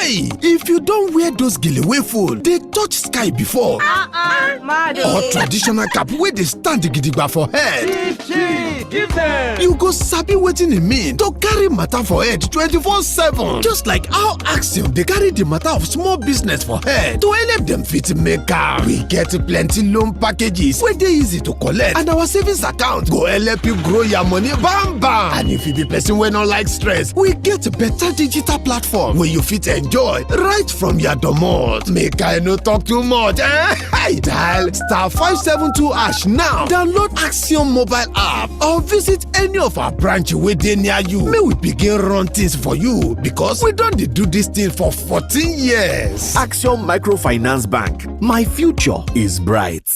Hey, if you don't wear those gilly full, they touch sky before. Or traditional cap where they stand gidigba for head. Chief, give them. You go sabi wetin e mean to carry matter for head 24/7. Just like how Axiom they carry the matter of small business for head to help them fit make am. We get plenty loan packages where they easy to collect, and our savings account go help you grow your money bam bam. And if you be person wey no like stress, we get better digital platform where you fit enjoy right from your domot. Make I no talk too much. Dial *572# now. Download Axiom mobile app or visit any of our branch wey dey near you. May we begin run things for you because we don dey do this thing for 14 years. Axiom Microfinance Bank. My future is bright.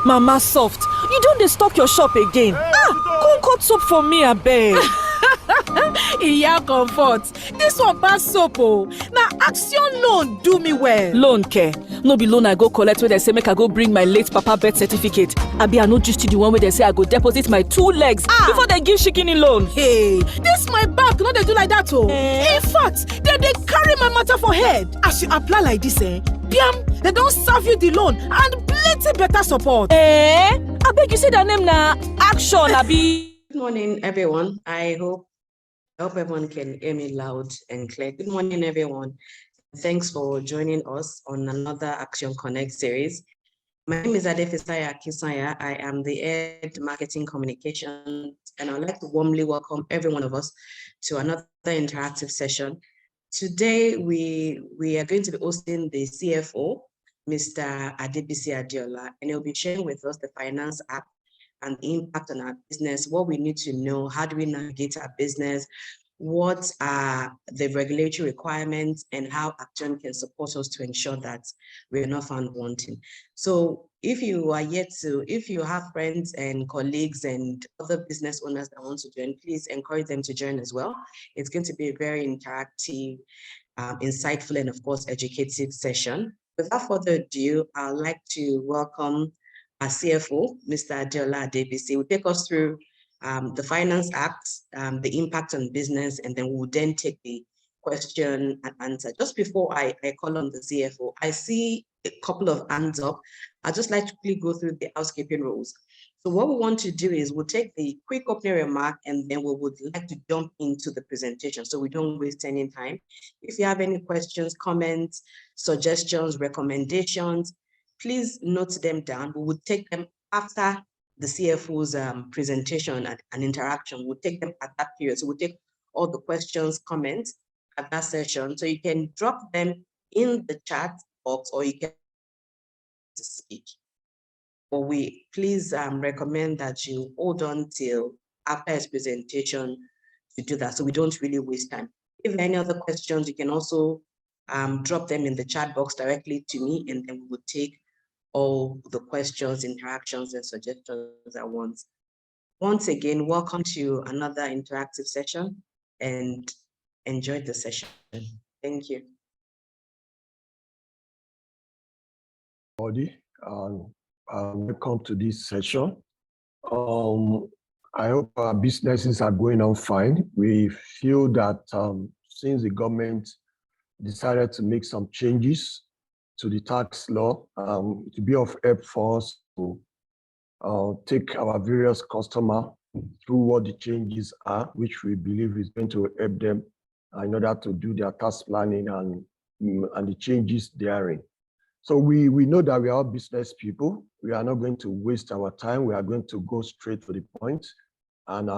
Mama soft, you don dey stock your shop again. Come cut soap for me abeg. Iya comfort, this one pass soap o. Na Axiom loan do me well. Loan care? No be loan I go collect wey dem say make I go bring my late papa birth certificate. Abi I no just the one wey dem say I go deposit my 2 legs before dem give shikini loan. Hey, this my bank no dey do like that o. In fact, dem dey carry my matter for head. As you apply like this, piam, dem don serve you the loan and plenty better support. Abeg you say that name na Action abi? Good morning, everyone. I hope everyone can hear me loud and clear. Good morning, everyone. Thanks for joining us on another Action Connect series. My name is Adeola Adebisi. I am the head marketing communications, and I'd like to warmly welcome every one of us to another interactive session. Today, we are going to be hosting the CFO, Mr. Adebisi Adeola, and he'll be sharing with us the Finance Act and the impact on our business, what we need to know, how do we navigate our business, what are the regulatory requirements, and how Action can support us to ensure that we're not found wanting. So if you have friends and colleagues and other business owners that want to join, please encourage them to join as well. It's going to be a very interactive, insightful, and of course, educative session. Without further ado, I'd like to welcome our CFO, Mr. Adeola Adebisi, will take us through the Finance Act, the impact on business, and then we'll then take the question and answer. Just before I call on the CFO, I see a couple of hands up. I'd just like to quickly go through the housekeeping rules. So what we want to do is we'll take the quick opening remark and then we would like to jump into the presentation so we don't waste any time. If you have any questions, comments, suggestions, recommendations, please note them down. We will take them after the CFO's presentation and interaction. We'll take them at that period. So we'll take all the questions, comments at that session. So you can drop them in the chat box or you can speak. But we please recommend that you hold on till after his presentation to do that so we don't really waste time. If there are any other questions, you can also drop them in the chat box directly to me and then we will take all the questions, interactions, and suggestions at once. Once again, welcome to another interactive session and enjoy the session. Thank you. Welcome to this session. I hope our businesses are going on fine. We feel that since the government decided to make some changes to the tax law, to be of help for us to take our various customers through what the changes are, which we believe is going to help them in order to do their tax planning and the changes therein. So we know that we are all business people. We are not going to waste our time. We are going to go straight to the point. And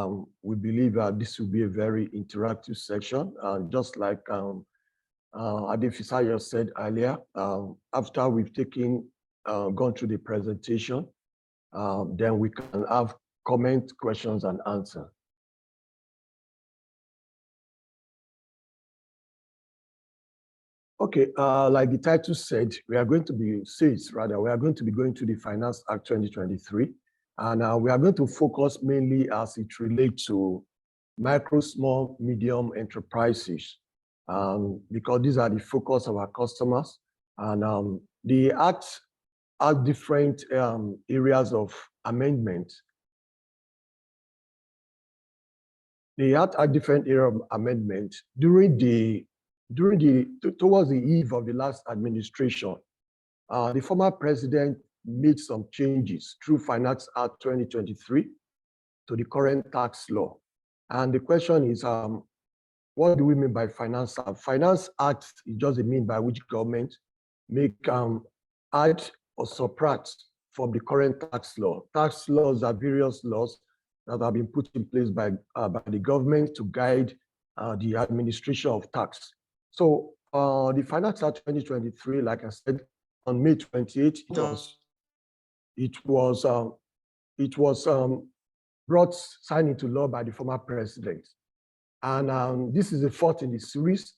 we believe that this will be a very interactive section. And just like Adebisi said earlier, after we've gone through the presentation, then we can have comment, questions, and answer. Okay, like the title said, we are going to be going to the Finance Act 2023, and we are going to focus mainly as it relates to micro, small, medium enterprises, because these are the focus of our customers. And the Act has different areas of amendment. they had a different era of amendment towards the eve of the last administration. The former president made some changes through Finance Act 2023 to the current tax law. And the question is, what do we mean by Finance Act? Finance Act is just a mean by which government make add or subtract from the current tax law. Tax laws are various laws that have been put in place by the government to guide the administration of tax. So the Finance Act 2023, like I said, on May 28th, it was brought signed into law by the former president. And this is the fourth in the series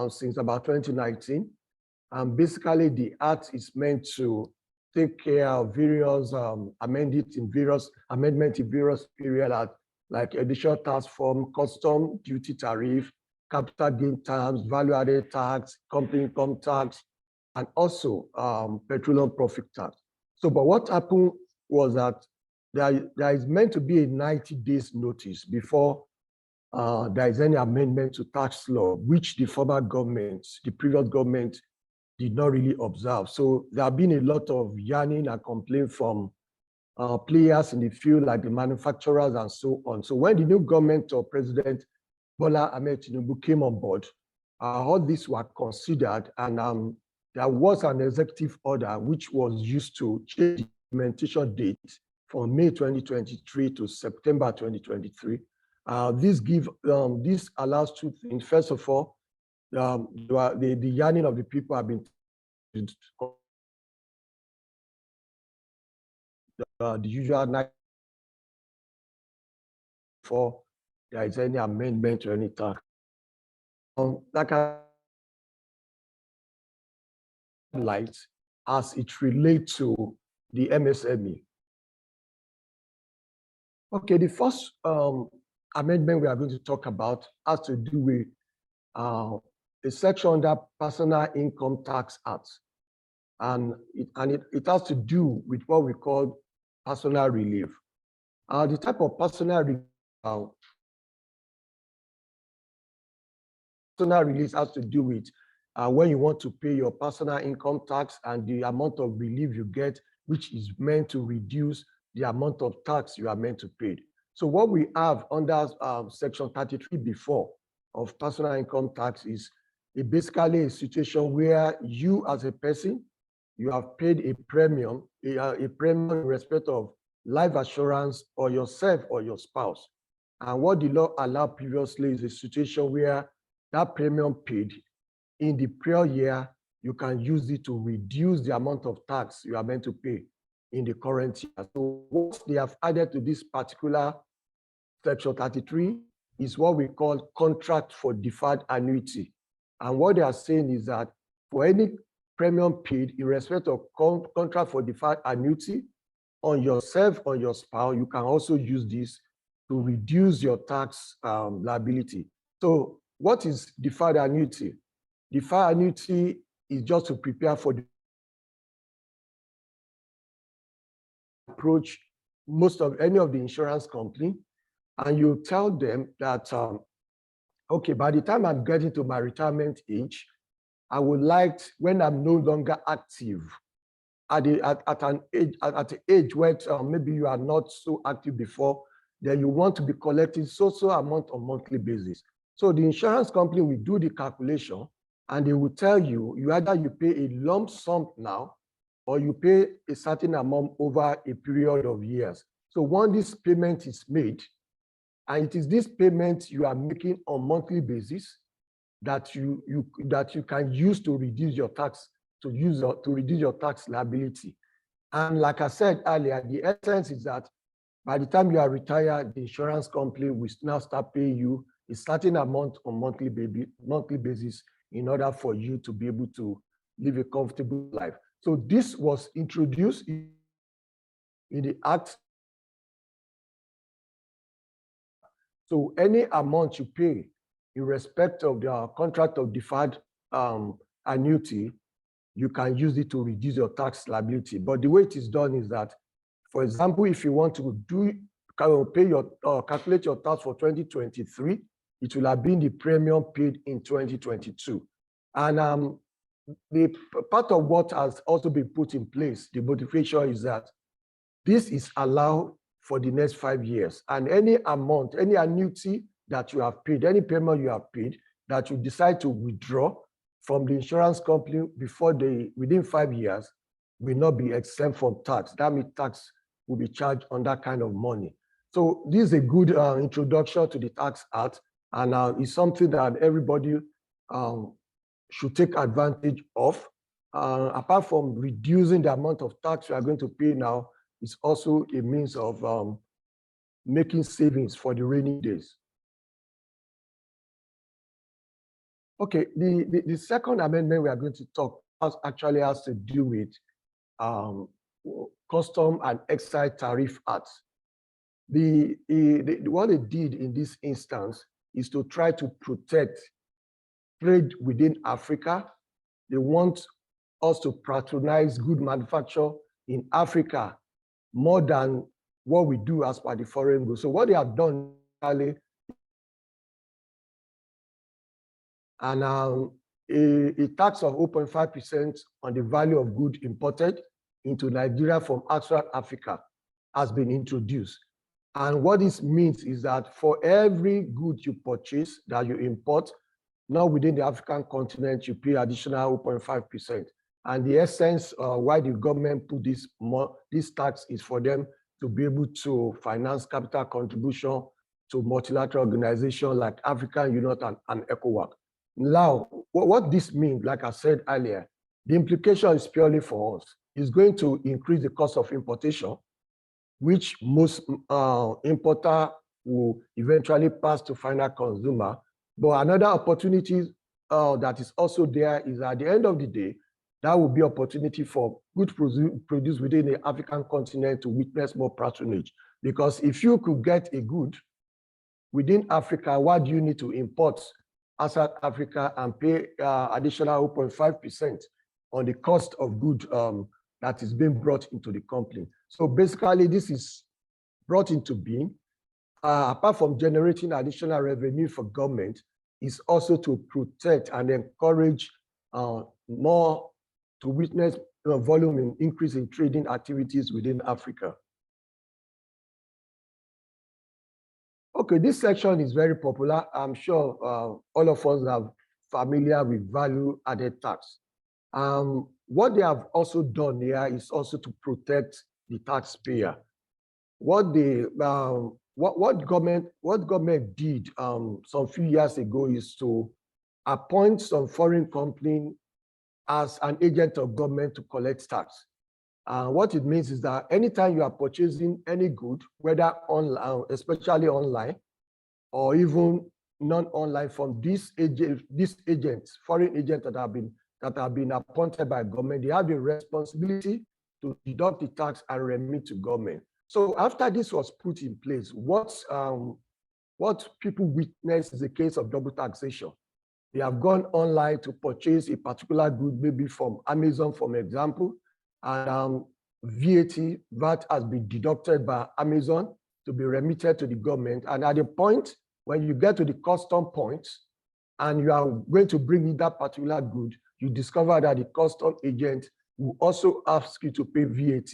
since about 2019. And basically, the act is meant to take care of various amendments in various areas like additional tax form, custom duty tariff, capital gain tax, value-added tax, company income tax, and also petroleum profit tax. So, but what happened was that there is meant to be a 90 days notice before there is any amendment to tax law, which the former government, the previous government, did not really observe. So there have been a lot of yarning and complaint from players in the field, like the manufacturers and so on. So when the new government of President Bola Ahmed Tinubu came on board, all these were considered, and there was an executive order which was used to change the implementation date from May 2023 to September 2023. This allows two things. First of all, the yearning of the people have been the usual night before there is any amendment to any tax. Like I light as it relates to the MSME. Okay, the first amendment we are going to talk about has to do with a section under Personal Income Tax Act. And it has to do with what we call personal relief. The type of personal relief has to do with when you want to pay your personal income tax and the amount of relief you get, which is meant to reduce the amount of tax you are meant to pay. So what we have under Section 33 before of personal income tax is basically a situation where you as a person, you have paid a premium in respect of life assurance or yourself or your spouse. And what the law allowed previously is a situation where that premium paid in the prior year, you can use it to reduce the amount of tax you are meant to pay in the current year. So what they have added to this particular Section 33 is what we call contract for deferred annuity. And what they are saying is that for any premium paid in respect of contract for deferred annuity on yourself or your spouse, you can also use this to reduce your tax liability. So what is deferred annuity? Deferred annuity is just to prepare for the approach any of the insurance company, and you tell them that, okay, by the time I'm getting to my retirement age, I would like, when I'm no longer active, at an age where maybe you are not so active before, then you want to be collecting so amount on monthly basis. So the insurance company will do the calculation, and they will tell you, either you pay a lump sum now, or you pay a certain amount over a period of years. So once this payment is made, and it is this payment you are making on monthly basis that you can use to reduce your tax, to reduce your tax liability. And like I said earlier, the essence is that by the time you are retired, the insurance company will now start paying you a certain amount on monthly basis in order for you to be able to live a comfortable life. So this was introduced in the Act. So any amount you pay in respect of the contract of deferred annuity, you can use it to reduce your tax liability. But the way it is done is that, for example, if you want to calculate your tax for 2023, it will have been the premium paid in 2022. And the part of what has also been put in place, the motivation is that this is allowed for the next 5 years. And any amount, any annuity that you have paid, any payment you have paid, that you decide to withdraw from the insurance company within 5 years, will not be exempt from tax. That means tax will be charged on that kind of money. So this is a good introduction to the Tax Act, and it's something that everybody should take advantage of. Apart from reducing the amount of tax you are going to pay now, it's also a means of making savings for the rainy days. Okay, the second amendment we are going to talk about actually has to do with Custom and Excise Tariff Act. What they did in this instance is to try to protect trade within Africa. They want us to patronize good manufacture in Africa more than what we do as per the foreign goods. So what they have done, and a tax of 0.5% on the value of goods imported into Nigeria from outside Africa has been introduced. And what this means is that for every good you purchase that you import, now within the African continent, you pay additional 0.5%. And the essence why the government put this tax is for them to be able to finance capital contribution to multilateral organizations like African Union and ECOWAS. Now, what this means, like I said earlier, the implication is purely for us. It's going to increase the cost of importation, which most importer will eventually pass to final consumer. But another opportunity that is also there is at the end of the day, that will be opportunity for goods produced within the African continent to witness more patronage. Because if you could get a good within Africa, why do you need to import outside Africa and pay additional 0.5% on the cost of good that is being brought into the company? So basically, this is brought into being, apart from generating additional revenue for government, is also to protect and encourage more to witness volume and increase in trading activities within Africa. Okay, this section is very popular. I'm sure all of us are familiar with value-added tax. What they have also done here is also to protect the taxpayer. What government did some few years ago is to appoint some foreign company as an agent of government to collect tax. What it means is that anytime you are purchasing any good, whether online, especially online, or even non-online, from these agents, foreign agents that have been appointed by government, they have the responsibility to deduct the tax and remit to government. So after this was put in place, what people witness is a case of double taxation. They have gone online to purchase a particular good, maybe from Amazon, for example, and VAT has been deducted by Amazon to be remitted to the government. And at the point when you get to the custom point and you are going to bring in that particular good, you discover that the custom agent will also ask you to pay VAT.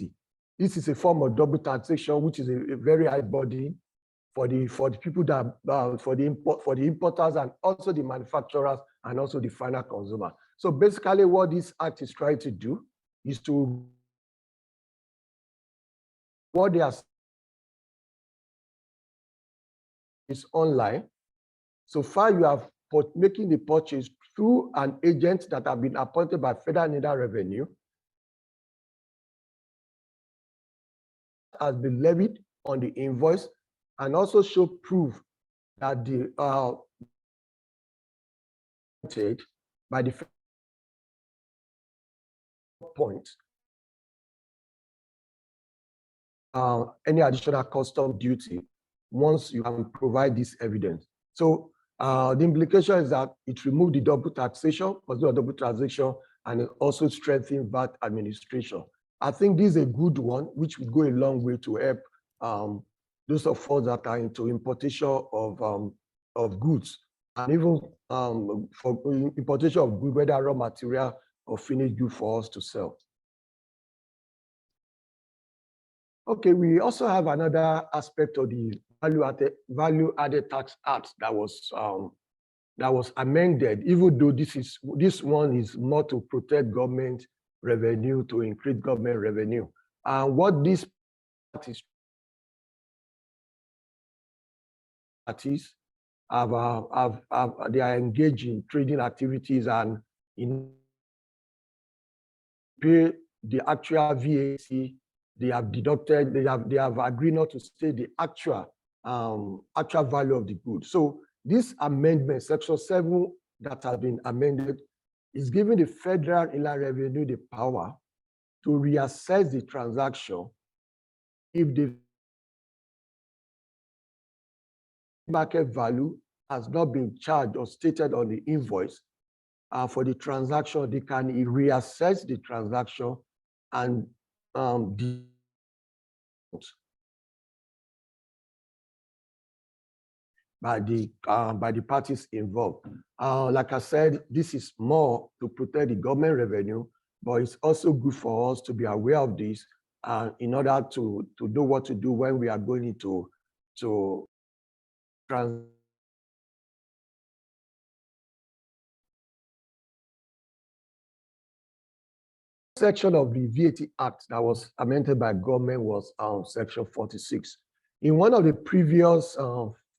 This is a form of double taxation, which is a very high burden for the people that for the importers and also the manufacturers and also the final consumer. So basically, what this act is trying to do is to what they are is online. So far, you have making the purchase through an agent that have been appointed by Federal Inland Revenue, has been levied on the invoice, and also show proof that the by the point any additional custom duty once you can provide this evidence. So the implication is that it removed the double taxation, double taxation, and it also strengthened VAT administration. I think this is a good one, which will go a long way to help those of us that are into importation of goods, and even for importation of goods, whether raw material or finished good for us to sell. Okay, we also have another aspect of the value-added tax act that was amended, even though this one is more to protect government revenue, to increase government revenue. And what this is, parties they are engaged in trading activities and in pay the actual VAT. They have deducted, they have agreed not to state the actual value of the good. So this amendment, Section 7 that has been amended, is giving the Federal Inland Revenue the power to reassess the transaction if the market value has not been charged or stated on the invoice for the transaction. They can reassess the transaction and by the parties involved. Like I said, this is more to protect the government revenue, but it's also good for us to be aware of this in order to do what to do when we are going into section of the VAT Act that was amended by government was Section 46. In one of the previous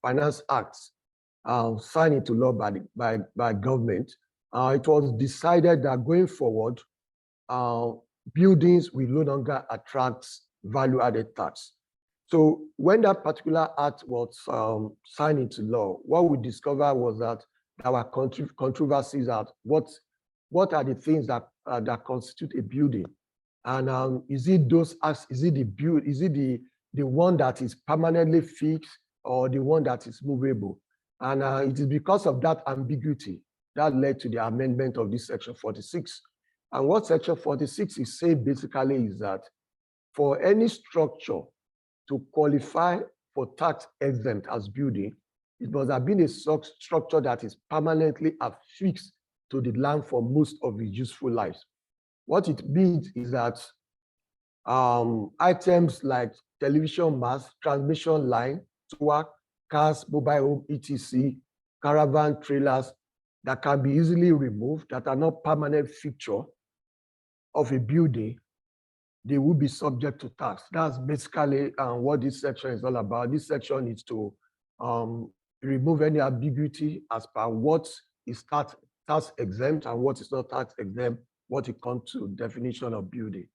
Finance Acts signed into law by government, it was decided that going forward, buildings will no longer attract value-added tax. So when that particular act was signed into law, what we discovered was that there were controversies at what are the things that constitute a building, and is it the one that is permanently fixed or the one that is movable? And it is because of that ambiguity that led to the amendment of this Section 46. And what Section 46 is saying basically is that for any structure to qualify for tax exempt as building, it must have been a structure that is permanently affixed to the land for most of its useful lives. What it means is that items like television mast, transmission line, tower, cars, mobile home, etc., caravan trailers that can be easily removed, that are not permanent feature of a building, they will be subject to tax. That's basically what this section is all about. This section is to remove any ambiguity as per what is tax exempt and what is not tax exempt, what it comes to definition of building.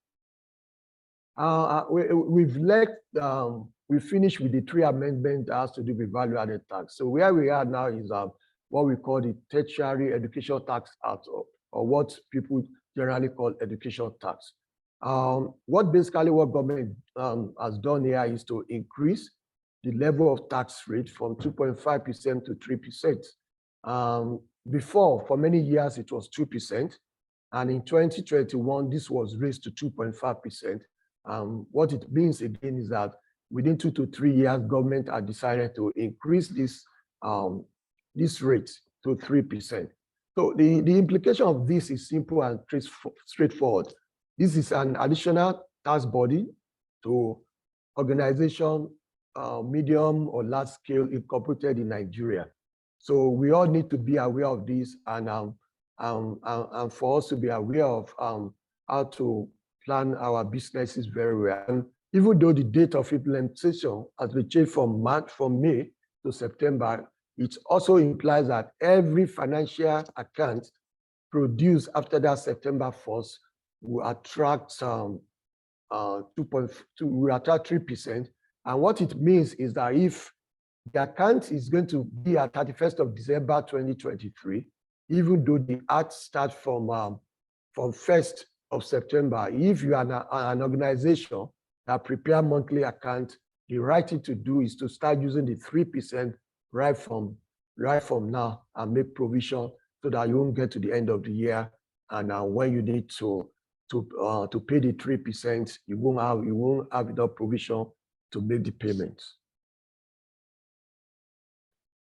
We finished with the 3 amendments that has to do with value-added tax. So where we are now is what we call the Tertiary Education Tax Act, or what people generally call education tax. What government has done here is to increase the level of tax rate from 2.5% to 3%. Before, for many years, it was 2%. And in 2021, this was raised to 2.5%. What it means again is that within 2 to 3 years, government had decided to increase this rate to 3%. So the implication of this is simple and straightforward. This is an additional tax body to organization, medium or large scale incorporated in Nigeria. So we all need to be aware of this, and for us to be aware of how to plan our businesses very well. And even though the date of implementation has been changed from May to September, it also implies that every financial account produced after that September 1st will attract 3%. And what it means is that if the account is going to be at 31st of December 2023, even though the act starts from 1st of September, if you are an organization that prepare monthly account, the right thing to do is to start using the 3% right from now and make provision so that you won't get to the end of the year, and when you need to pay the 3%, you won't have enough provision to make the payments.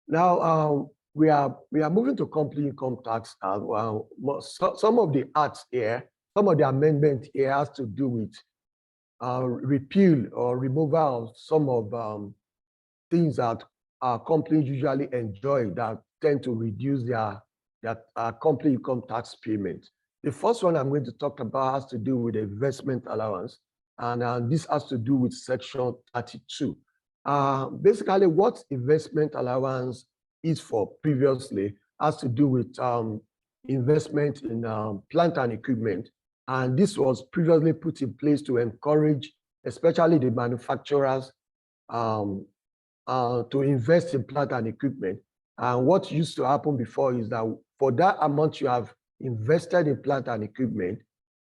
Now, we are moving to company income tax. Some of the acts here, some of the amendment here has to do with repeal or removal of some of things that companies usually enjoy that tend to reduce their company income tax payment. The first one I'm going to talk about has to do with investment allowance, and this has to do with Section 32. Basically, what investment allowance is for previously has to do with investment in plant and equipment. And this was previously put in place to encourage, especially the manufacturers, to invest in plant and equipment. And what used to happen before is that for that amount you have invested in plant and equipment,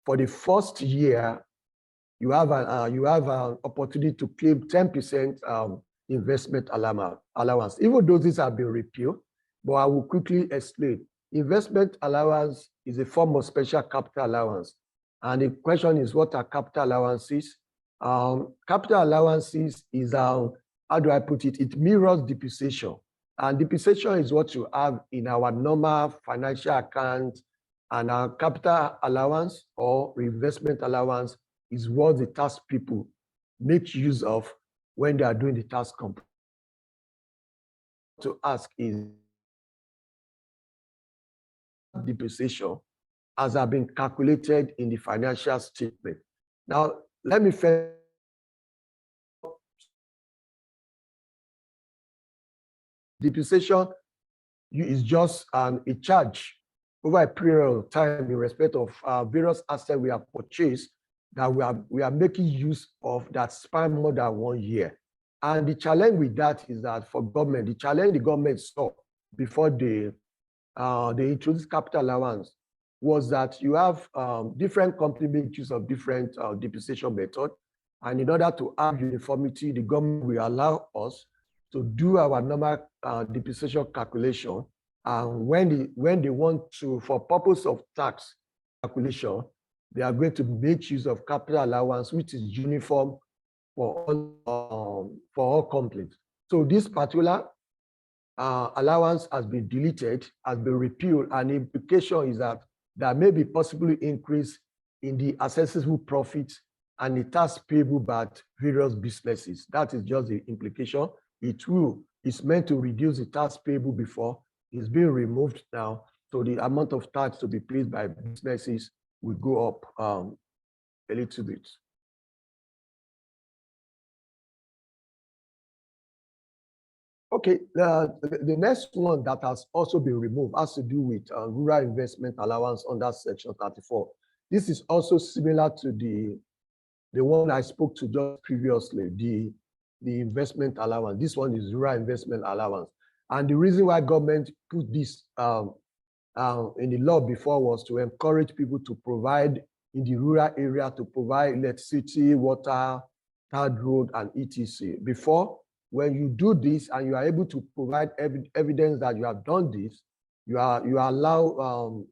for the first year, you have an opportunity to claim 10% investment allowance. Even though these have been repealed, but I will quickly explain. Investment allowance is a form of special capital allowance. And the question is, what are capital allowances? Capital allowances is, how do I put it? It mirrors depreciation. And depreciation is what you have in our normal financial account, and our capital allowance or investment allowance is what the tax people make use of when they are doing the tax comp. To ask is depreciation as have been calculated in the financial statement. Now, let me first depreciation is just a charge over a period of time in respect of various assets we have purchased that we are making use of that span more than 1 year. And the challenge with that is that for government, the challenge the government saw before they introduced capital allowance was that you have different companies make use of different depreciation method. And in order to have uniformity, the government will allow us to do our normal depreciation calculation. And when they want to, for purpose of tax calculation, they are going to make use of capital allowance, which is uniform for all companies. So this particular allowance has been deleted, has been repealed, and the implication is that there may be possibly increase in the accessible profits and the tax payable by various businesses. That is just the implication. It's meant to reduce the tax payable before. It's being removed now. So the amount of tax to be paid by businesses will go up a little bit. Okay, the next one that has also been removed has to do with rural investment allowance under Section 34. This is also similar to the one I spoke to just previously, the investment allowance. This one is rural investment allowance. And the reason why government put this in the law before was to encourage people to provide in the rural area, to provide electricity, water, third road, and etc. Before, when you do this and you are able to provide evidence that you have done this, you allow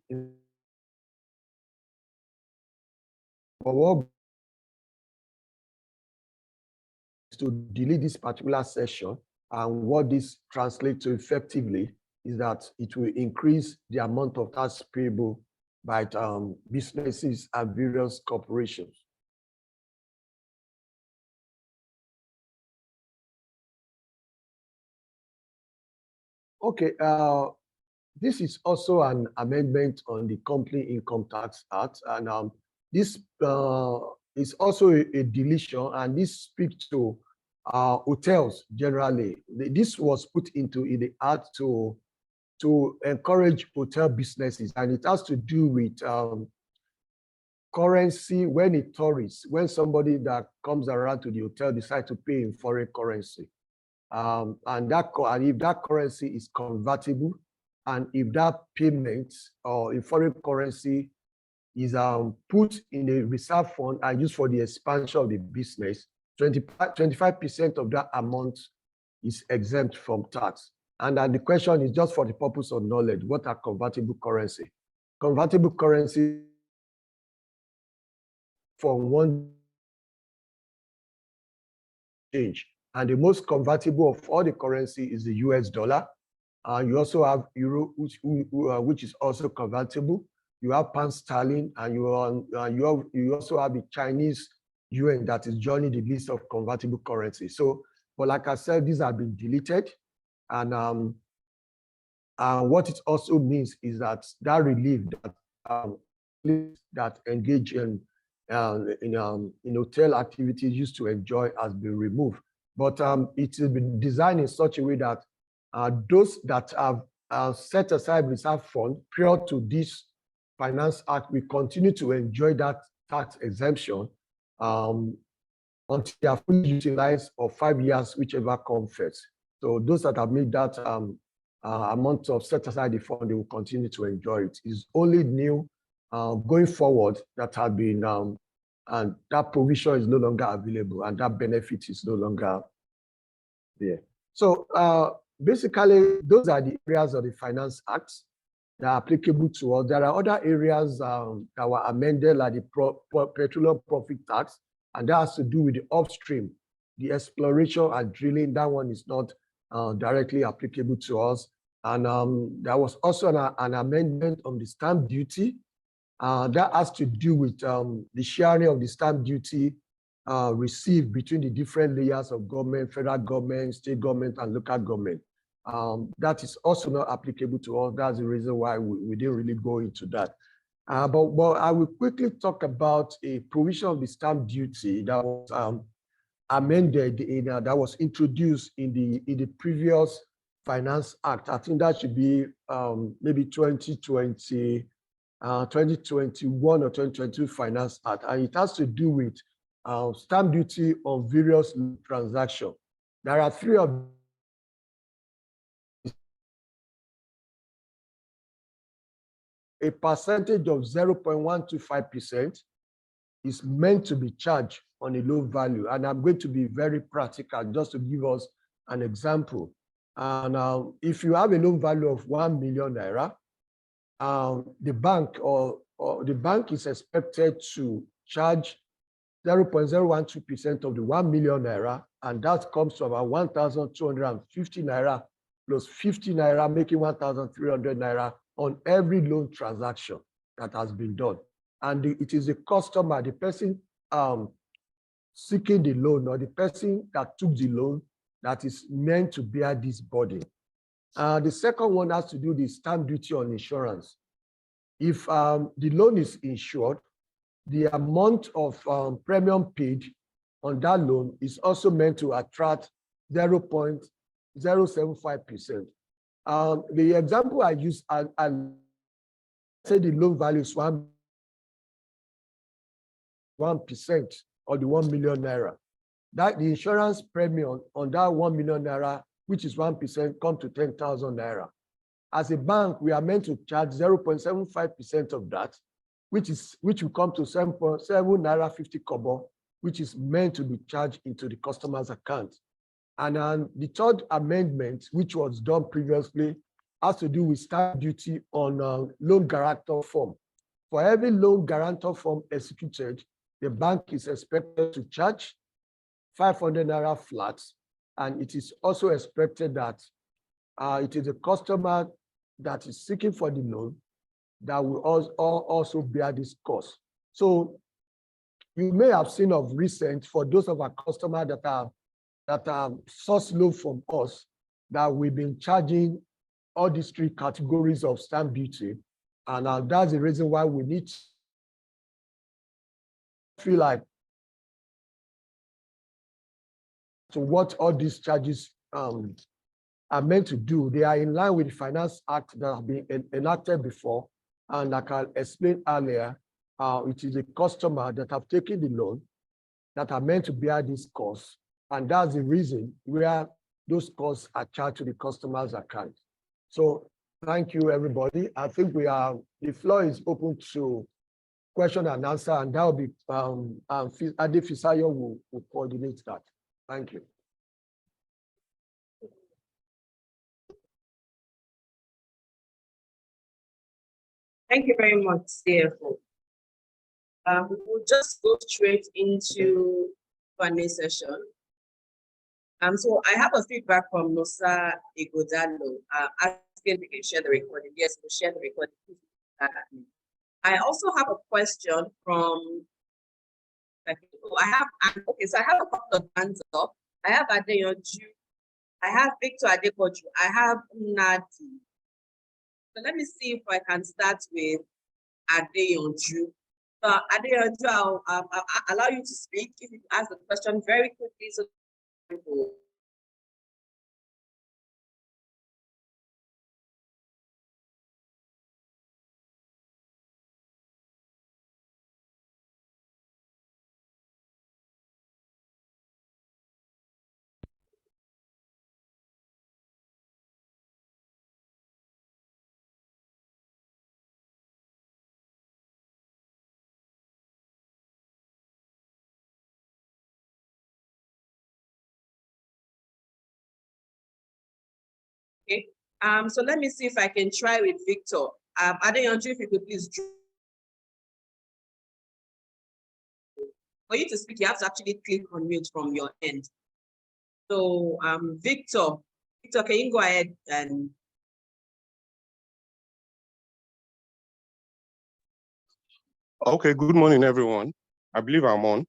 to delete this particular section. And what this translates to effectively is that it will increase the amount of tax payable by businesses and various corporations. Okay, this is also an amendment on the Company Income Tax Act, and this is also a deletion, and this speaks to hotels generally. This was put into in the act to encourage hotel businesses, and it has to do with currency when a tourist, when somebody that comes around to the hotel decides to pay in foreign currency. And if that currency is convertible, and if that payment or in foreign currency is put in a reserve fund and used for the expansion of the business, 25% of that amount is exempt from tax. And then the question is, just for the purpose of knowledge, what are convertible currency? Convertible currency from one change. And the most convertible of all the currency is the US dollar. You also have euro, which is also convertible. You have pound sterling, and you also have the Chinese yuan that is joining the list of convertible currency. So, but like I said, these have been deleted, and what it also means is that relief that engage in hotel activities used to enjoy has been removed. But it has been designed in such a way that those that have set aside reserve fund prior to this Finance Act will continue to enjoy that tax exemption until they are fully utilized, or 5 years, whichever comes first. So those that have made that amount of set aside the fund, they will continue to enjoy it. It's only new going forward that have been, and that provision is no longer available, and that benefit is no longer there. So basically, those are the areas of the Finance Act that are applicable to us. There are other areas that were amended, like the petroleum profit tax, and that has to do with the upstream, the exploration and drilling. That one is not directly applicable to us. And there was also an amendment on the stamp duty that has to do with the sharing of the stamp duty received between the different layers of government, federal government, state government, and local government. That is also not applicable to us. That's the reason why we didn't really go into that. But I will quickly talk about a provision of the stamp duty that was amended, that was introduced in the previous Finance Act. I think that should be maybe 2021 or 2022 Finance Act, and it has to do with stamp duty on various transactions. There are three of a percentage of 0.125% is meant to be charged on a low value. And I'm going to be very practical just to give us an example. And if you have a loan value of 1 million naira, the bank is expected to charge 0.012% of the 1 million naira, and that comes to about 1,250 naira plus 50 naira, making 1,300 naira on every loan transaction that has been done. And it is the customer, the person seeking the loan, or the person that took the loan, that is meant to bear this burden. The second one has to do with the stamp duty on insurance. If the loan is insured, the amount of premium paid on that loan is also meant to attract 0.075%. The example I use, I say the loan value is 1% of the 1 million naira. That the insurance premium on that 1 million naira, which is 1%, come to 10,000 naira. As a bank, we are meant to charge 0.75% of that, which will come to 7.7 naira 50 kobo, which is meant to be charged into the customer's account. And the third amendment, which was done previously, has to do with stamp duty on loan guarantor form. For every loan guarantor form executed, the bank is expected to charge 500 naira flat, and it is also expected that it is a customer that is seeking for the loan that will also bear this cost. So you may have seen of recent, for those of our customers that are source loan from us, that we've been charging all these three categories of stamp duty, and that's the reason why we need to feel like to what all these charges are meant to do. They are in line with the Finance Act that have been enacted before, and like I explained earlier, it is a customer that have taken the loan that are meant to bear this cost, and that's the reason where those costs are charged to the customer's account. So thank you, everybody. I think the floor is open to question and answer, and that will be Ade Fisayo will coordinate that. Thank you. Thank you very much, CFO. We'll just go straight into Q&A session. So I have a feedback from Nosa Igodalo, asking if we can share the recording. Yes, we'll share the recording. I also have a question from, so I have a couple of hands up. I have Adeoju, I have Victor Adepoju, I have Nadi. So let me see if I can start with Adeoju. Adeoju, I'll allow you to speak if you ask the question very quickly. So okay. So let me see if I can try with Victor. Adeoju, if you could please. For you to speak, you have to actually click on mute from your end. So Victor, can you go ahead and Okay, good morning, everyone. I believe I'm on.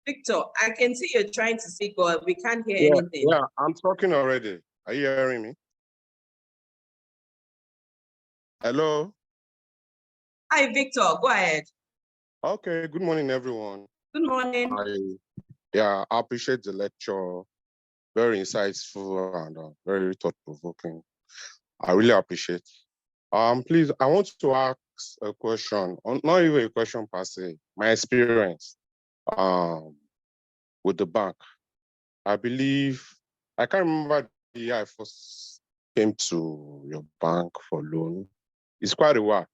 Victor, I can see you're trying to speak, but we can't hear anything. Yeah, I'm talking already. Are you hearing me? Hello? Hi, Victor, go ahead. Okay, good morning, everyone. Good morning. I appreciate the lecture. Very insightful and very thought-provoking. I really appreciate. Please, I want to ask a question, not even a question per se, my experience with the bank. I believe, I can't remember the year I first came to your bank for loan. It's quite a while. It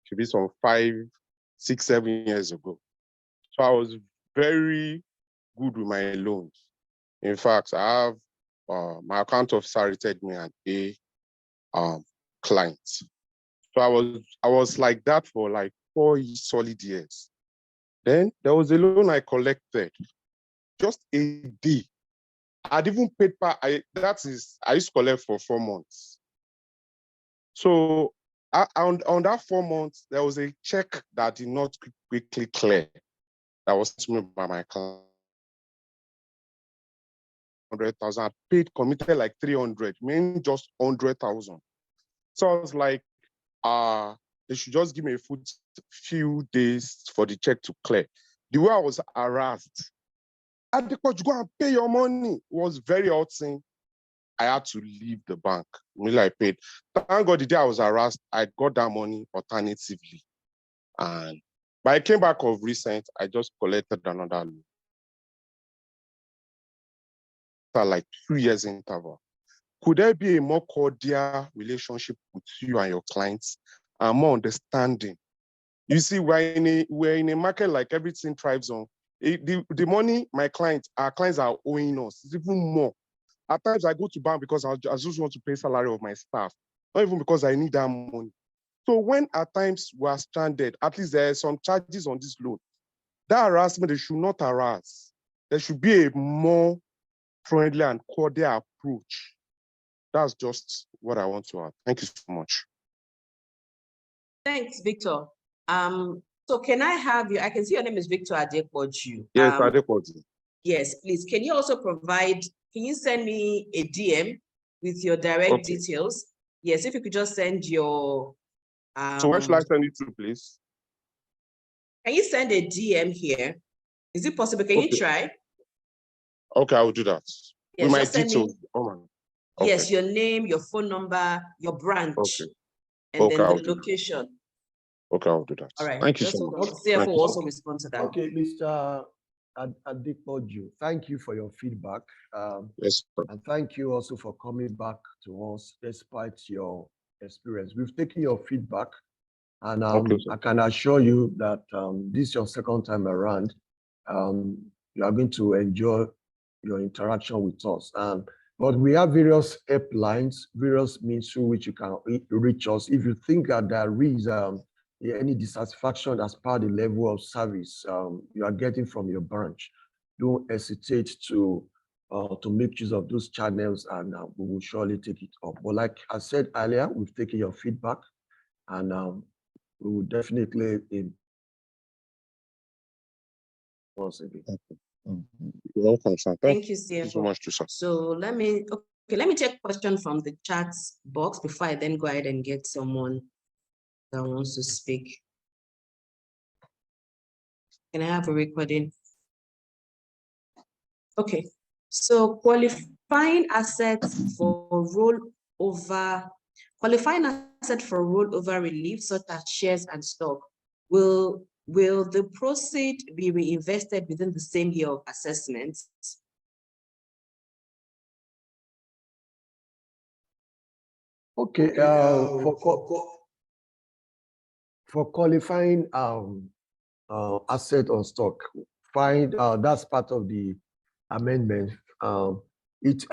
should be some 5, 6, 7 years ago. So I was very good with my loans. In fact, I have my account officer rated me an A client. So I was like that for like 4 solid years. Then there was a loan I collected, just a day. I'd even paid I used to collect for 4 months. So on that 4 months, there was a check that did not quickly clear. That was sent me by my client. 100,000. I paid, committed like 300, meaning just 100,000. So I was like, they should just give me a few days for the check to clear. The way I was harassed, Adepoju, go and pay your money. It was very hurting. I had to leave the bank. Really, I paid. Thank God the day I was harassed, I got that money alternatively. But I came back of recent, I just collected another loan. Like 2 years interval. Could there be a more cordial relationship with you and your clients and more understanding? You see, we're in a market like everything thrives on. The money our clients are owing us is even more. At times I go to bank because I just want to pay salary of my staff, not even because I need that money. So when at times we are stranded, at least there are some charges on this loan. That harassment, they should not harass. There should be a more friendly and cordial approach. That's just what I want to add. Thank you so much. Thanks, Victor. So can I have you? I can see your name is Victor Adepoju. Yes, Adepoju. Yes, please. Can you also can you send me a DM with your direct details? Yes, if you could just send your so where should I send it to, please? Can you send a DM here? Is it possible? Can you try? Okay, I will do that. Yes, with my details. Yes, your name, your phone number, your branch, and then the location. Okay, I'll do that. All right. Thank you so much. CFO will also respond to that. Okay, Mr. Adepoju, thank you for your feedback. Yes, sir. And thank you also for coming back to us despite your experience. We've taken your feedback, and I can assure you that this is your second time around. You are going to enjoy your interaction with us. But we have various helplines, various means through which you can reach us. If you think that there is any dissatisfaction as part of the level of service you are getting from your branch, don't hesitate to to make use of those channels, and we will surely take it up. But like I said earlier, we've taken your feedback, and we will definitely once again. You're welcome, sir. Thank you, Thank you so CFO. much, sir. So let me take a question from the chat box before I then go ahead and get someone that wants to speak. Can I have a recording? Okay, so qualifying assets for rollover relief, such as shares and stock, will the proceed be reinvested within the same year of assessments? Okay, for qualifying asset on stock, that's part of the amendment. It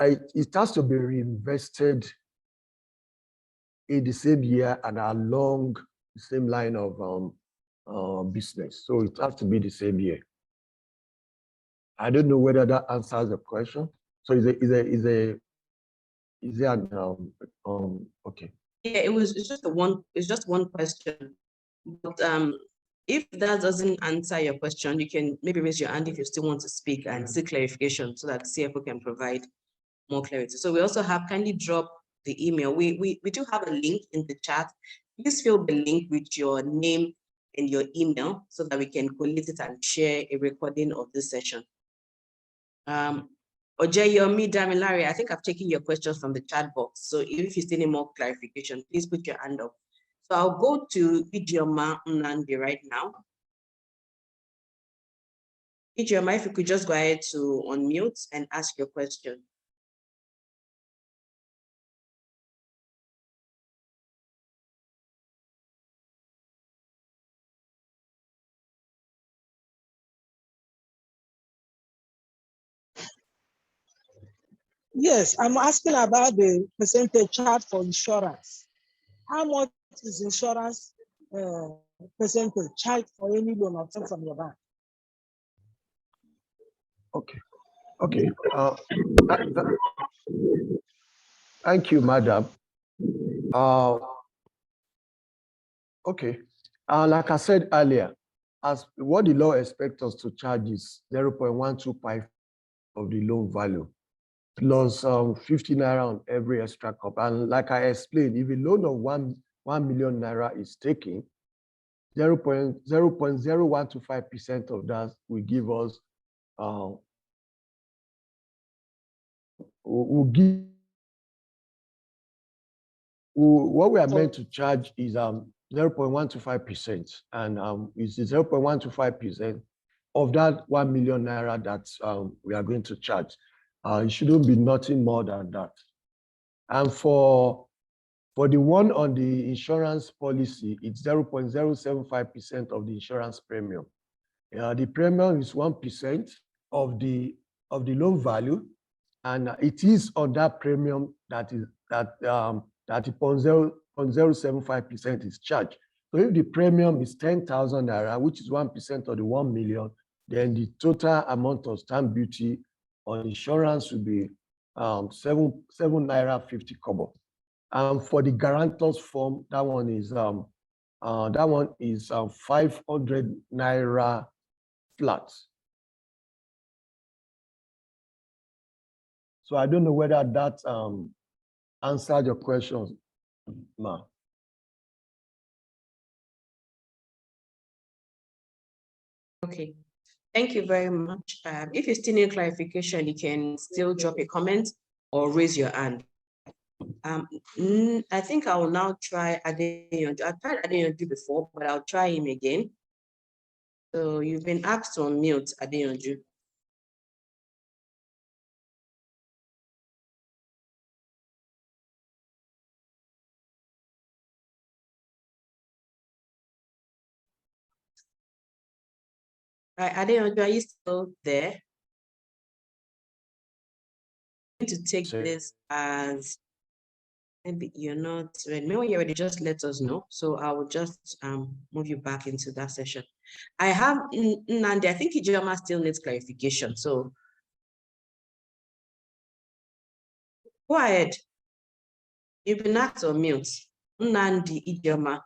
has to be reinvested in the same year and along the same line of business. So it has to be the same year. I don't know whether that answers the question. So is there an okay? Yeah, it's just one question. But if that doesn't answer your question, you can maybe raise your hand if you still want to speak and seek clarification so that CFO can provide more clarity. So we also have, kindly drop the email. We do have a link in the chat. Please fill the link with your name and your email so that we can collate it and share a recording of this session. Ojeyomi Damilare, I think I've taken your questions from the chat box. So if you still need more clarification, please put your hand up. So I'll go to Ijeoma Nnamdi right now. Ijeoma, if you could just go ahead to unmute and ask your question. Yes, I'm asking about the percentage charge for insurance. How much is insurance percentage charged for any loan obtained from your bank? Okay. Thank you, madam. Okay. Like I said earlier, as what the law expects us to charge is 0.125 of the loan value, plus 50 naira on every extra cup. And like I explained, if a loan of 1 million naira is taken, 0.0125% of that will give us what we are meant to charge is 0.125%, and it's 0.125% of that 1 million naira that we are going to charge. It shouldn't be nothing more than that. And for the one on the insurance policy, it's 0.075% of the insurance premium. The premium is 1% of the loan value, and it is on that premium that 0.075% is charged. So if the premium is 10,000 naira, which is 1% of the 1 million, then the total amount of stamp duty on insurance will be 7 naira 50 kobo. For the guarantors form, that one is 500 naira flat. So I don't know whether that answered your questions, ma. Okay, thank you very much. If you still need clarification, you can still drop a comment or raise your hand. I think I will now try Adeola. I've tried Adeola before, but I'll try him again. So you've been asked to unmute Adeola. Adeola, are you still there? I'm going to take this as maybe you're not ready. Maybe when you're ready, just let us know. So I will just move you back into that session. I have Nnamdi. I think Ijeoma still needs clarification. So Go ahead. You've been asked on mute. Nnamdi Ijeoma.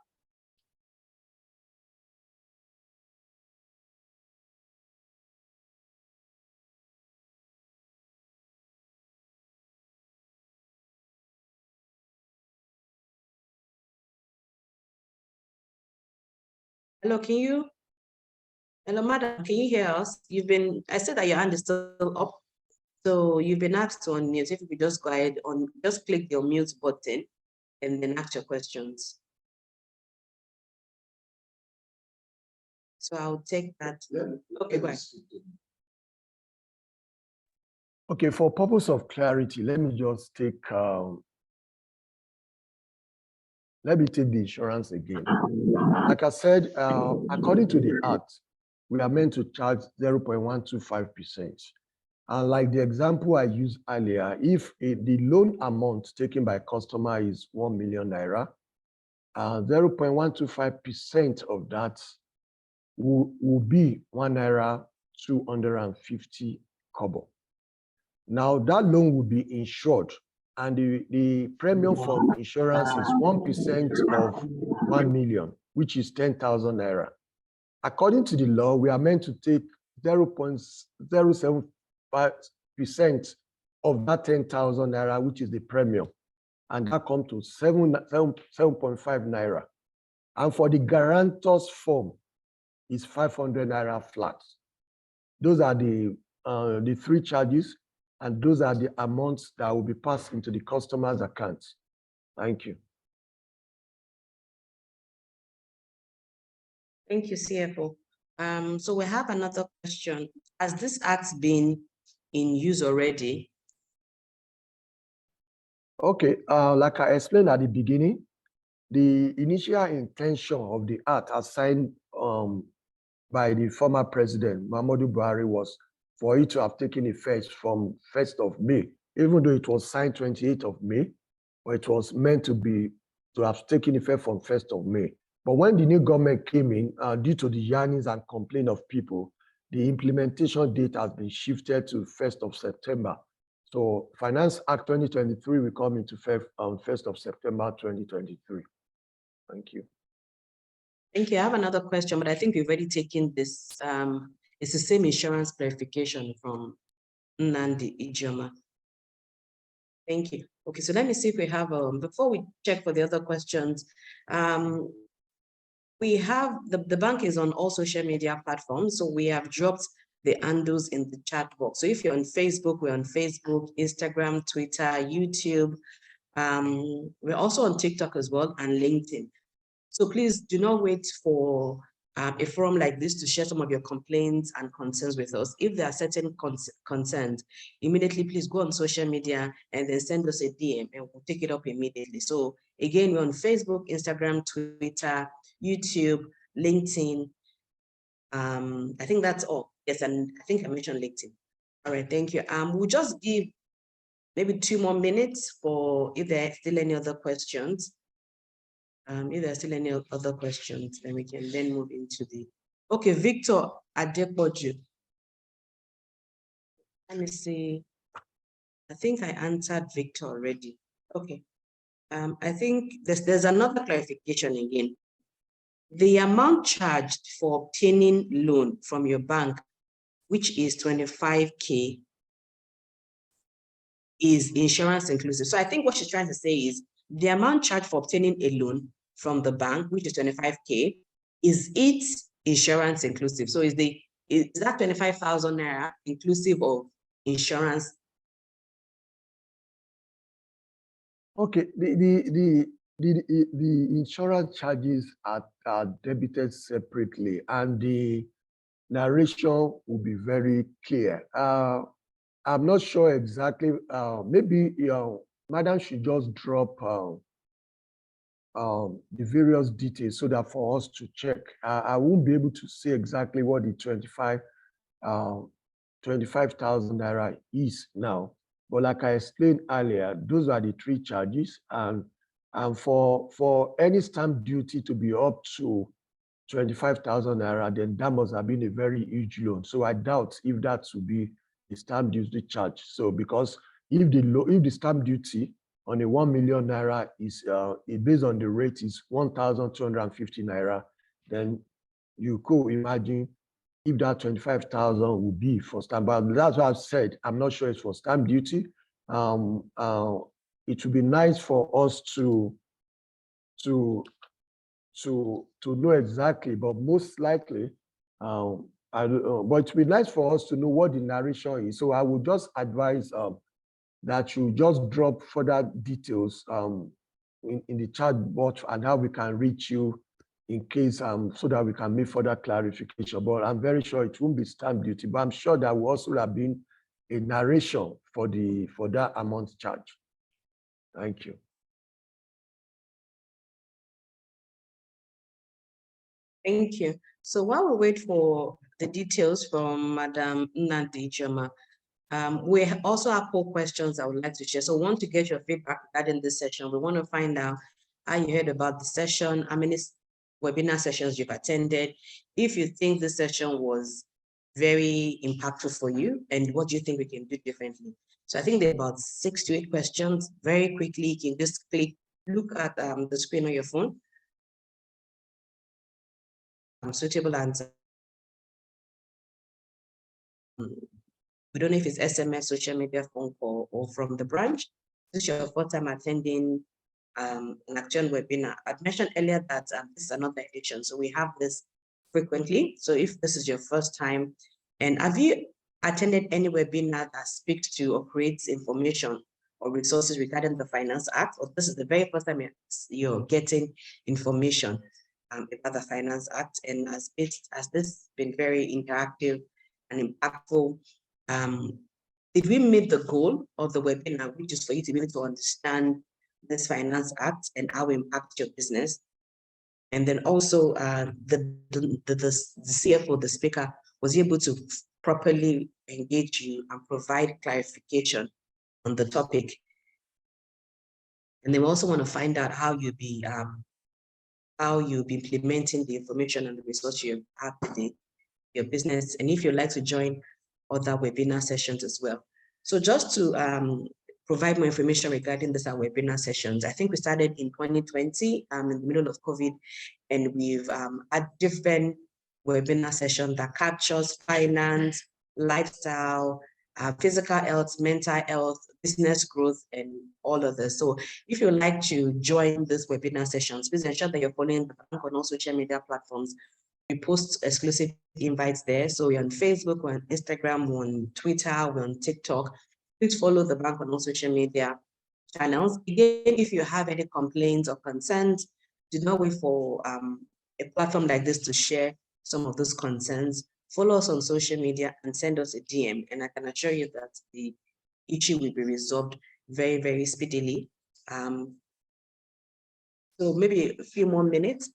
Hello, hello, madam, can you hear us? I said that your hand is still up. So you've been asked to unmute. If you could just go ahead just click the unmute button and then ask your questions. So I'll take that. Okay, go ahead. Okay, for purpose of clarity, let me just take the insurance again. Like I said, according to the Act, we are meant to charge 0.125%. And like the example I used earlier, if the loan amount taken by a customer is 1 million naira, 0.125% of that will be 1 naira 250 kobo. Now that loan will be insured, and the premium for insurance is 1% of 1 million, which is 10,000 naira. According to the law, we are meant to take 0.075% of that 10,000 naira, which is the premium, and that comes to 7.5 naira. And for the guarantor's form, is 500 naira flat. Those are the three charges, and those are the amounts that will be passed into the customer's account. Thank you. Thank you, CFO. So we have another question. Has this act been in use already? Okay, like I explained at the beginning, the initial intention of the act as signed by the former president, Muhammadu Buhari, was for it to have taken effect from 1st of May, even though it was signed 28th of May, but it was meant to have taken effect from 1st of May. But when the new government came in, due to the yearnings and complaints of people, the implementation date has been shifted to 1st of September. So Finance Act 2023 will come into effect on 1st of September 2023. Thank you. Thank you. I have another question, but I think we've already taken this. It's the same insurance clarification from Nnamdi Ijeoma. Thank you. Okay, so let me see if we have, before we check for the other questions, we have, the bank is on all social media platforms, so we have dropped the handles in the chat box. So if you're on Facebook, we're on Facebook, Instagram, Twitter, YouTube. We're also on TikTok as well, and LinkedIn. So please do not wait for a forum like this to share some of your complaints and concerns with us. If there are certain concerns, immediately please go on social media and then send us a DM and we'll take it up immediately. So again, we're on Facebook, Instagram, Twitter, YouTube, LinkedIn. I think that's all. Yes, and I think I mentioned LinkedIn. All right, thank you. We'll just give maybe 2 more minutes for if there are still any other questions. If there are still any other questions, then we can then move into the, okay, Victor Adepoju. Let me see. I think I answered Victor already. Okay. I think there's another clarification again. The amount charged for obtaining loan from your bank, which is 25K, is insurance inclusive. So I think what she's trying to say is the amount charged for obtaining a loan from the bank, which is 25K, is it insurance inclusive? So is that 25,000 naira inclusive of insurance? Okay, the insurance charges are debited separately, and the narration will be very clear. I'm not sure exactly. Maybe Madam should just drop the various details so that for us to check. I won't be able to say exactly what the 25,000 naira is now. But like I explained earlier, those are the 3 charges, and for any stamp duty to be up to 25,000 naira, then that must have been a very huge loan. So I doubt if that would be the stamp duty charge. So because if the stamp duty on a 1 million naira is based on the rate is 1,250 naira, then you could imagine if that 25,000 would be for stamp. But that's what I've said. I'm not sure it's for stamp duty. It would be nice for us to know exactly, but most likely, but it would be nice for us to know what the narration is. So I would just advise that you just drop further details in the chat box and how we can reach you in case so that we can make further clarification. But I'm very sure it won't be stamp duty, but I'm sure there will also have been a narration for that amount charged. Thank you. Thank you. So while we wait for the details from Madam Nnadi Joma, we also have 4 questions I would like to share. So we want to get your feedback regarding this session. We want to find out how you heard about the session, how many webinar sessions you've attended, if you think this session was very impactful for you, and what do you think we can do differently. So I think there are about 6 to 8 questions. Very quickly, you can just look at the screen on your phone. Suitable answer. We don't know if it's SMS, social media, phone call, or from the branch. This is your first time attending an Action webinar. I mentioned earlier that this is another edition, so we have this frequently. So if this is your first time, and have you attended any webinar that speaks to or creates information or resources regarding the Finance Act, or this is the very first time you're getting information about the Finance Act, and has this been very interactive and impactful? Did we meet the goal of the webinar, which is for you to be able to understand this Finance Act and how it impacts your business? And then also the CFO, the speaker, was able to properly engage you and provide clarification on the topic. And then we also want to find out how you'll be implementing the information and the resource you have with your business, and if you'd like to join other webinar sessions as well. So just to provide more information regarding this webinar sessions, I think we started in 2020 in the middle of COVID, and we've had different webinar sessions that captures finance, lifestyle, physical health, mental health, business growth, and all of this. So if you'd like to join this webinar sessions, please ensure that you're following the bank on all social media platforms. We post exclusive invites there. So we're on Facebook, we're on Instagram, we're on Twitter, we're on TikTok. Please follow the bank on all social media channels. Again, if you have any complaints or concerns, do not wait for a platform like this to share some of those concerns. Follow us on social media and send us a DM. And I can assure you that the issue will be resolved very, very speedily. So maybe a few more minutes.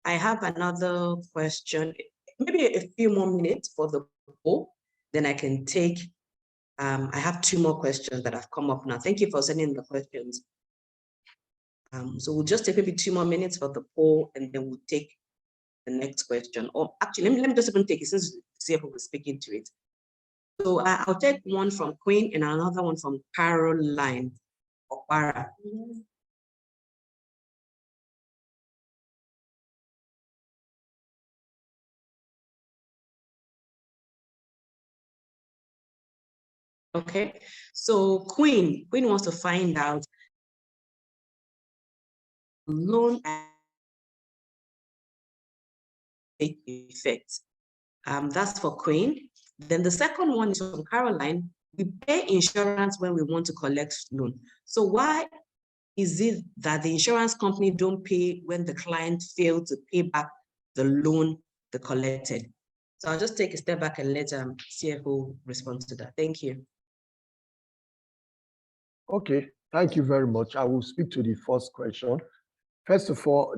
I have another question, maybe a few more minutes for the poll, then I can take, I have 2 more questions that have come up now. Thank you for sending the questions. So we'll just take maybe 2 more minutes for the poll, and then we'll take the next question. Or actually, let me just even take it since CFO was speaking to it. So I'll take one from Queen and another one from Caroline Okpara. Okay, so Queen wants to find out loan effect. That's for Queen. Then the second one is from Caroline. We pay insurance when we want to collect loan. So why is it that the insurance company don't pay when the client failed to pay back the loan they collected? So I'll just take a step back and let CFO respond to that. Thank you. Okay, thank you very much. I will speak to the first question. First of all,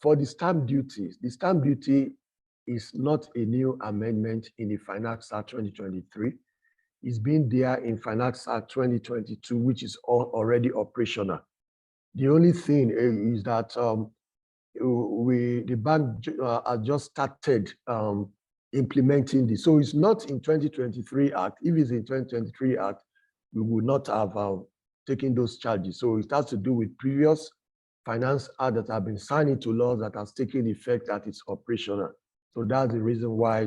for the stamp duty, the stamp duty is not a new amendment in the Finance Act 2023. It's been there in Finance Act 2022, which is already operational. The only thing is that the bank has just started implementing this. So it's not in 2023 Act. If it's in 2023 Act, we would not have taken those charges. So it has to do with previous finance act that have been signed into laws that has taken effect that is operational. So that's the reason why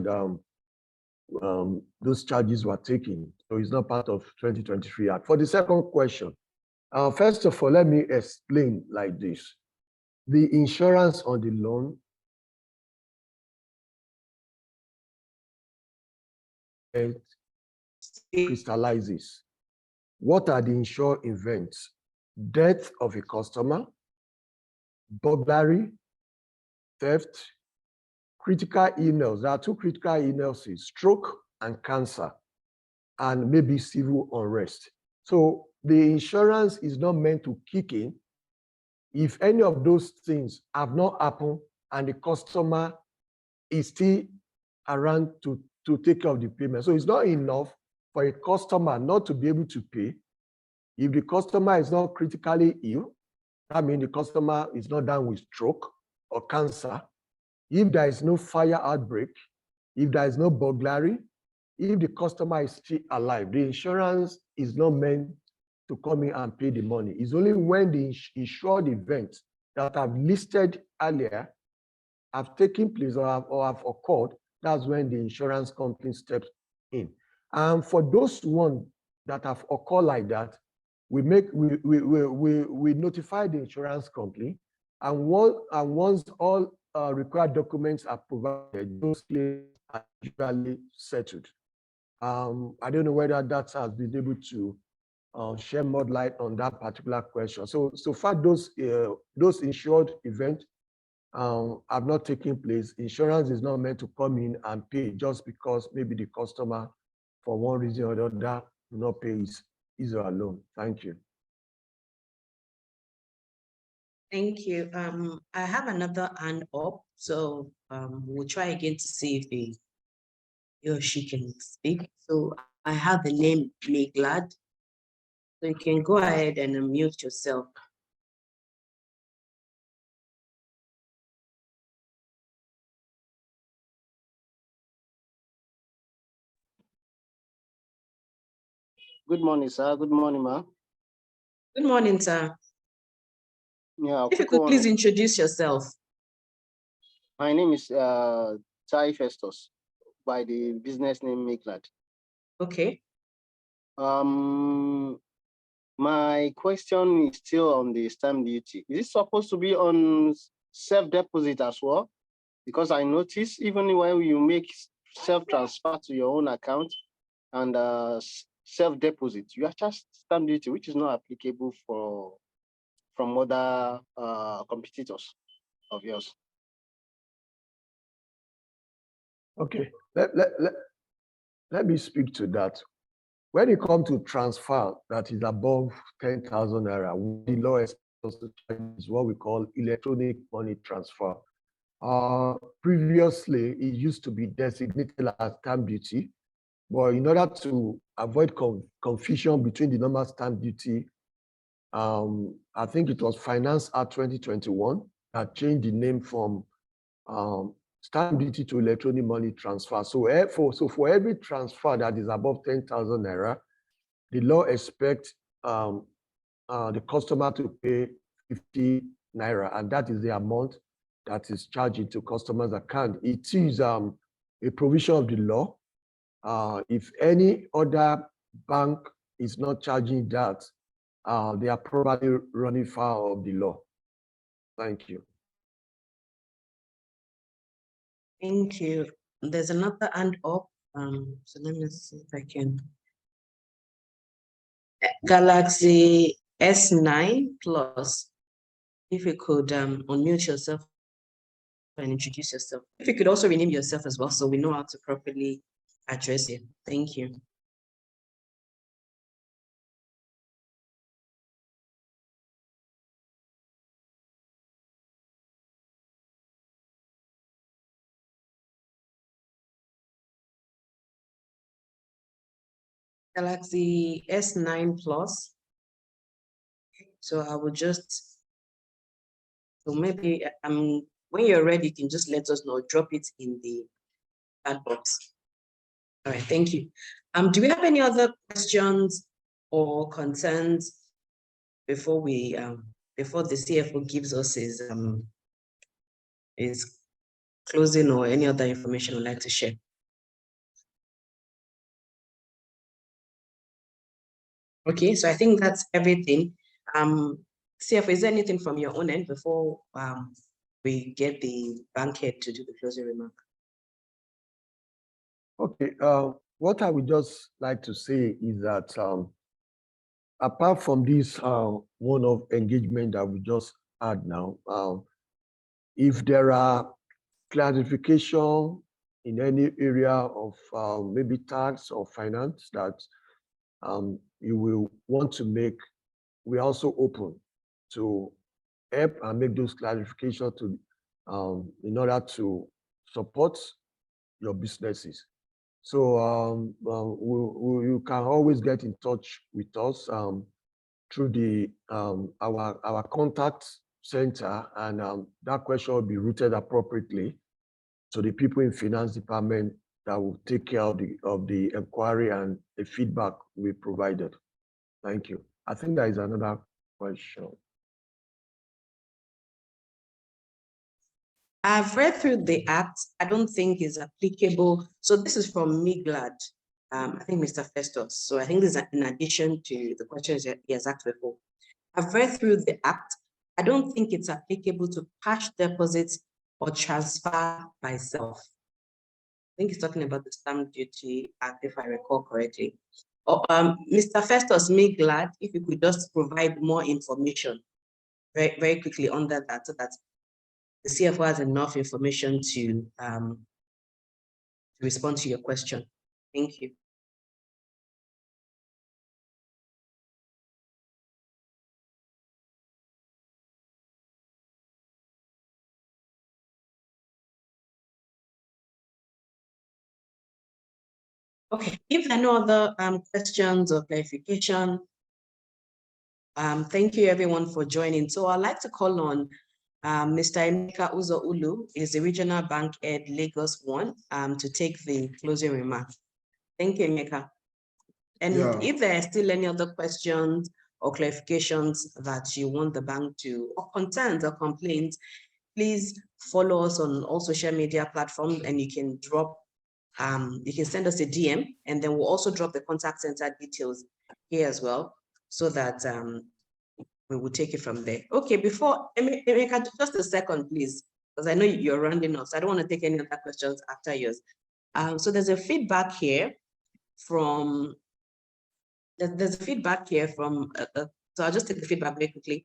those charges were taken. So it's not part of 2023 Act. For the second question, first of all, let me explain like this. The insurance on the loan it crystallizes. What are the insured events? Death of a customer, burglary, theft, critical illness. There are two critical illnesses, stroke and cancer, and maybe civil unrest. So the insurance is not meant to kick in if any of those things have not happened and the customer is still around to take care of the payment. So it's not enough for a customer not to be able to pay. If the customer is not critically ill, that means the customer is not down with stroke or cancer. If there is no fire outbreak, if there is no burglary, if the customer is still alive, the insurance is not meant to come in and pay the money. It's only when the insured events that I've listed earlier have taken place or have occurred, that's when the insurance company steps in. And for those ones that have occurred like that, we notify the insurance company, and once all required documents are provided, those claims are usually settled. I don't know whether that has been able to share more light on that particular question. So far, those insured events have not taken place. Insurance is not meant to come in and pay just because maybe the customer, for one reason or the other, will not pay his or her loan. Thank you. Thank you. I have another hand up, so we'll try again to see if he or she can speak. So I have the name Meglad. So you can go ahead and unmute yourself. Good morning, sir. Good morning, ma'am. Good morning, sir. Yeah, if you could please introduce yourself. My name is Tai Festus, by the business name Meglad. Okay. My question is still on the stamp duty. Is it supposed to be on self-deposit as well? Because I noticed even when you make self-transfer to your own account and self-deposit, you are charged stamp duty, which is not applicable from other competitors of yours. Okay, let me speak to that. When it comes to transfer that is above 10,000 naira, the law is what we call electronic money transfer. Previously, it used to be designated as stamp duty, but in order to avoid confusion between the normal stamp duty, I think it was Finance Act 2021 that changed the name from stamp duty to electronic money transfer. So for every transfer that is above 10,000 naira, the law expects the customer to pay 50 naira, and that is the amount that is charged into customers' account. It is a provision of the law. If any other bank is not charging that, they are probably running foul of the law. Thank you. Thank you. There's another hand up. So let me see if I can. Galaxy S9 Plus. If you could unmute yourself and introduce yourself. If you could also rename yourself as well, so we know how to properly address you. Thank you. Galaxy S9 Plus. So I will just, so maybe when you're ready, you can just let us know, drop it in the chat box. All right, thank you. Do we have any other questions or concerns before we before the CFO gives us his closing or any other information we'd like to share? Okay, so I think that's everything. CFO, is there anything from your own end before we get the bank head to do the closing remark? Okay, what I would just like to say is that apart from this one-off engagement that we just had now, if there are clarification in any area of maybe tax or finance that you will want to make, we're also open to help and make those clarifications to in order to support your businesses. So you can always get in touch with us through the our contact center, and that question will be routed appropriately to the people in finance department that will take care of the inquiry and the feedback we provided. Thank you. I think there is another question. I've read through the act. I don't think it's applicable. So this is from Miglad, I think Mr. Festus. So I think this is in addition to the questions he has asked before. I've read through the act. I don't think it's applicable to cash deposits or transfer by self. I think he's talking about the Stamp Duty Act, if I recall correctly. Mr. Festus, Miglad, if you could just provide more information very, very quickly under that, so that the CFO has enough information to respond to your question. Thank you. Okay, if there are no other questions or clarification, thank you everyone for joining. So I'd like to call on Mr. Emeka Uzo-Ulu, is the Regional Bank Head, Lagos 1, to take the closing remarks. Thank you, Emeka. And if there are still any other questions or clarifications that you want the bank to, or concerns or complaints, please follow us on all social media platforms, and you can drop, you can send us a DM, and then we'll also drop the contact center details here as well, so that we will take it from there. Okay, before, Emeka, just a second, please, because I know you're rounding off, so I don't want to take any other questions after yours. So there's a feedback here from, so I'll just take the feedback very quickly.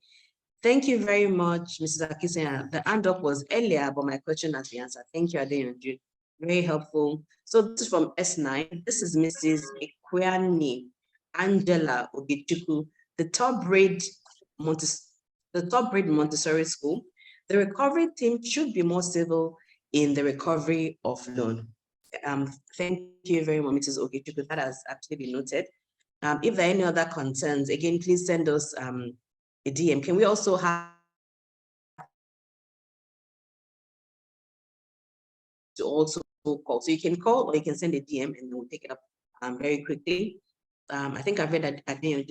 Thank you very much, Mrs. Akisen. The hand up was earlier, but my question has been answered. Thank you, Adeola. Very helpful. So this is from S9. This is Mrs. Ekweani Angela Ogichuku, the top grade Montessori school. The recovery team should be more civil in the recovery of loan. Thank you very much, Mrs. Ogichuku. That has actually been noted. If there are any other concerns, again, please send us a DM. Can we also have to also call? So you can call or you can send a DM, and we'll take it up very quickly. I think I've read that at the end.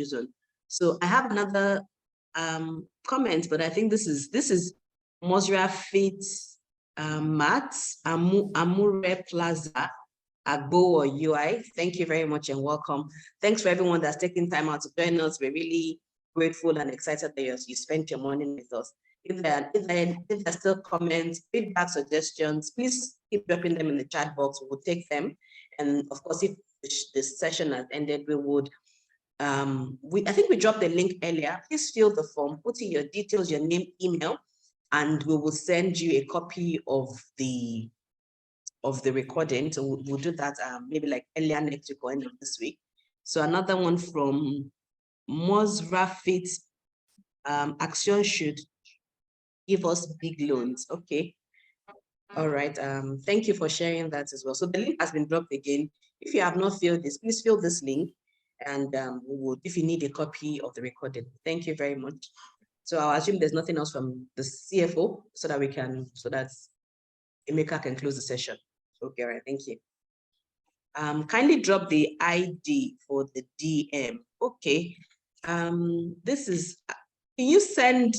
So I have another comment, but I think this is Mosra Fit Mats Amure Plaza Agbo or UI. Thank you very much and welcome. Thanks for everyone that's taking time out to join us. We're really grateful and excited that you spent your morning with us. If there are still comments, feedback, suggestions, please keep dropping them in the chat box. We'll take them. And of course, if this session has ended, we would, I think we dropped the link earlier. Please fill the form, put in your details, your name, email, and we will send you a copy of the recording. So we'll do that maybe like earlier next week or end of this week. So another one from Mosra Fit, Action should give us big loans. Okay. All right. Thank you for sharing that as well. So the link has been dropped again. If you have not filled this, please fill this link, and we would, if you need a copy of the recording. Thank you very much. So I'll assume there's nothing else from the CFO, so that Emeka can close the session. Okay, all right, thank you. Kindly drop the ID for the DM. Okay. This is, can you send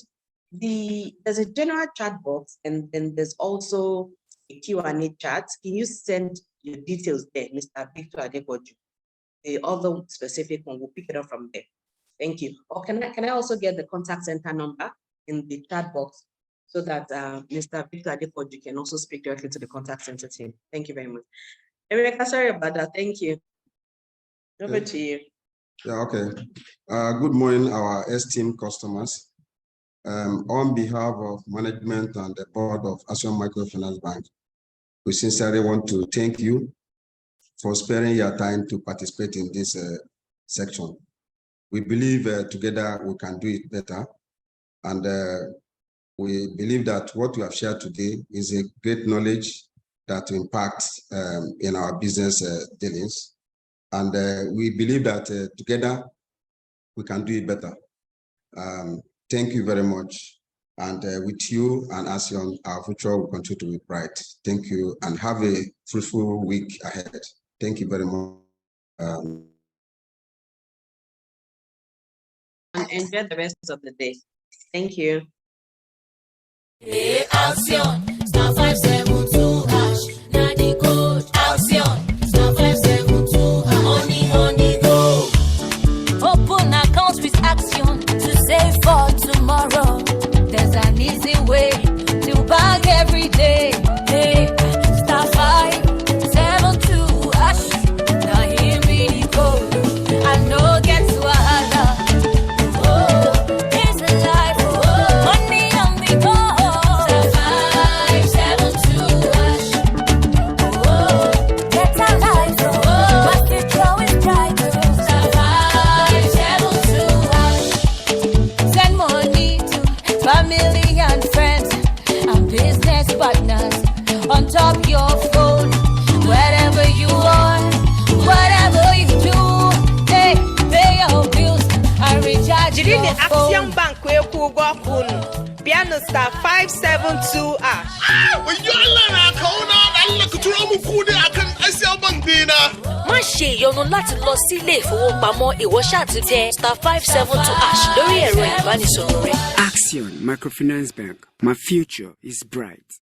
there's a general chat box and then there's also a Q&A chat. Can you send your details there, Mr. Victor Adebisi? The other specific one, we'll pick it up from there. Thank you. Or can I also get the contact center number in the chat box so that Mr. Victor Adebisi can also speak directly to the contact center team? Thank you very much. Erica, sorry about that. Thank you. Over to you. Yeah, okay. Good morning, our esteemed customers. On behalf of management and the board of Action Microfinance Bank, we sincerely want to thank you for sparing your time to participate in this section. We believe together we can do it better. And we believe that what we have shared today is a great knowledge that will impact in our business dealings. And we believe that together we can do it better. Thank you very much. And with you and Action, our future will continue to be bright. Thank you and have a fruitful week ahead. Thank you very much. And enjoy the rest of the day. Thank you. Action, star 572 hash, na the code. Action, star 572 hash, money go. Open account with Action to save for tomorrow. There's an easy way to bank every day. Hey, star 572 hash, now here we go. I know get to a on top your phone, wherever you are, whatever you do, hey, pay your bills and recharge your phone. Action Bank piano star 572 má ṣe ìyọnu láti lọ sí ilé ìfowópamọ́ ìwọ ṣáà ti tẹ star 572 hash lórí ẹ̀rọ ìbánisọ̀rọ̀ rẹ. Action Microfinance Bank, my future is bright.